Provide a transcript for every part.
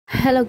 Hello.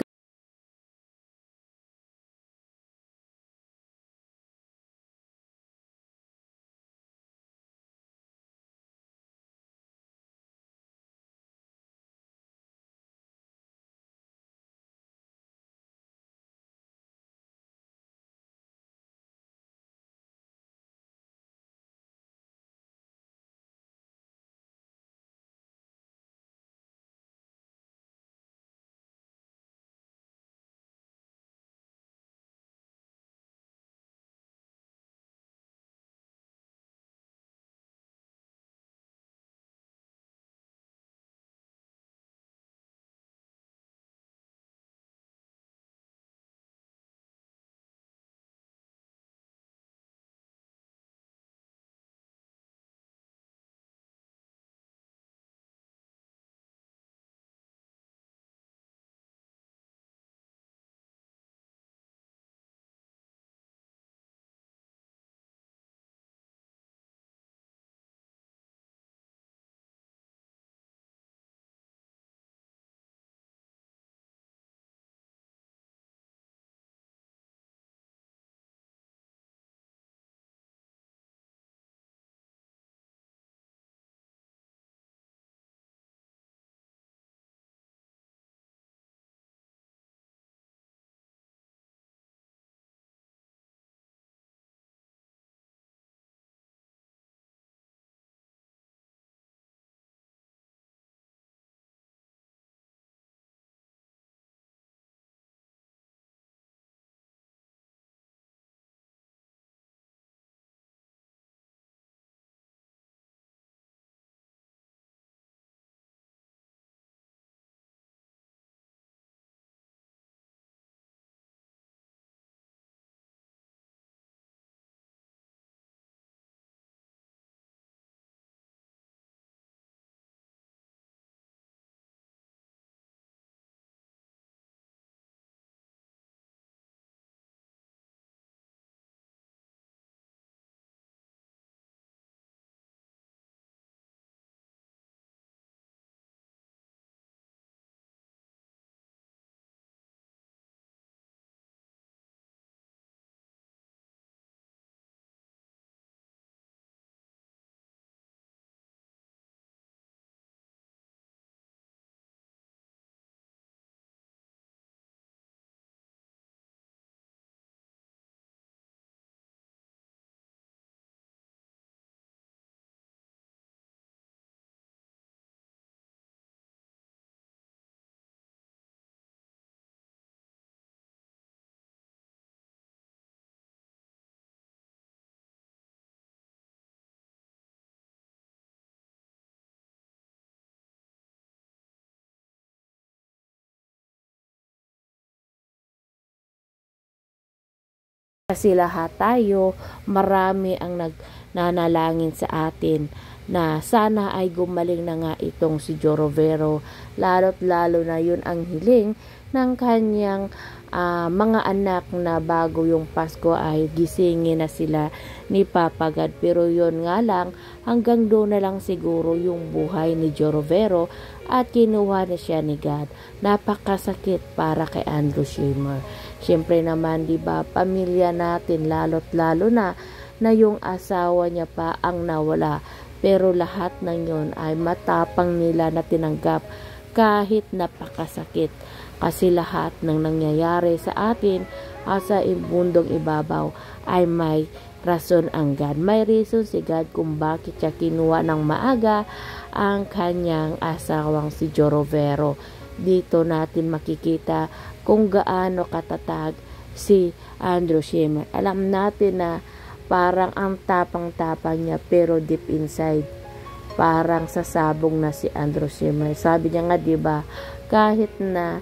Kasi lahat tayo, marami ang nagnanalangin sa atin na sana ay gumaling na nga itong si Jorovero, lalo't lalo na yun ang hiling ng kanyang mga anak na bago yung Pasko ay gisingin na sila ni Papa God. Pero yun nga lang, hanggang doon na lang siguro yung buhay ni Jorovero at kinuha na siya ni God. Napakasakit para kay Andrew Schimmer. Siyempre naman, di ba, pamilya natin, lalo't lalo na yung asawa niya pa ang nawala. Pero lahat ng yun ay matapang nila na tinanggap kahit napakasakit. Kasi lahat ng nangyayari sa atin sa bundong ibabaw ay may rason ang God. May reason si God kung bakit siya kinuha ng maaga ang kanyang asawang si Jorovero. Dito natin makikita kung gaano katatag si Andrew Schimmer. Alam natin na parang ang tapang-tapang niya, pero deep inside parang sasabong na si Andrew Schimmer. Sabi niya nga, 'di ba, kahit na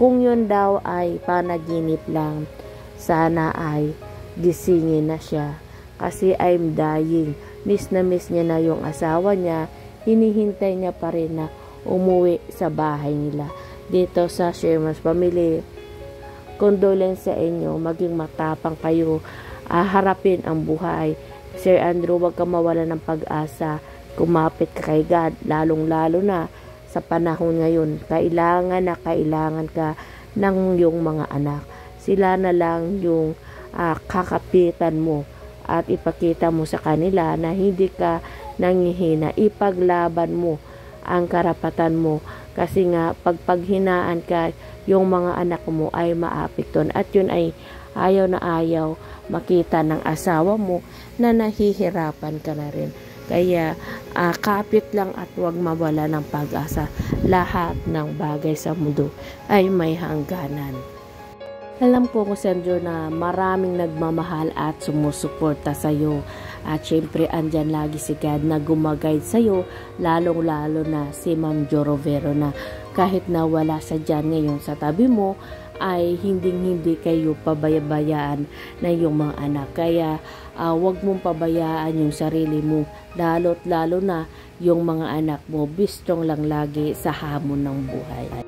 kung yun daw ay panaginip lang, sana ay gisingin na siya. Kasi I'm dying. Miss na miss niya na yung asawa niya. Hinihintay niya pa rin na umuwi sa bahay nila. Dito sa Schimmer's family, condolence sa inyo, maging matapang kayo, harapin ang buhay. Sir Andrew, wag ka mawala ng pag-asa, kumapit ka kay God, lalong lalo na sa panahon ngayon. Kailangan na kailangan ka ng yung mga anak. Sila na lang yung kakapitan mo at ipakita mo sa kanila na hindi ka nangihina. Ipaglaban mo ang karapatan mo kasi nga pagpaghinaan ka, yung mga anak mo ay maapektuhan at yun ay ayaw na ayaw makita ng asawa mo na nahihirapan ka na rin. Kaya kapit lang at huwag mawala ng pag-asa. Lahat ng bagay sa mundo ay may hangganan. Alam ko Sandro na maraming nagmamahal at sumusuporta sa iyo. At syempre andyan lagi si God na gumaguide sa iyo, lalong-lalo na si Ma'am Jo Rovero na kahit na wala sa dyan ngayon sa tabi mo, ay hindi kayo pababayaan na yung mga anak. Kaya wag mong pabayaan yung sarili mo, lalo na yung mga anak mo, bistrong lang lagi sa hamon ng buhay.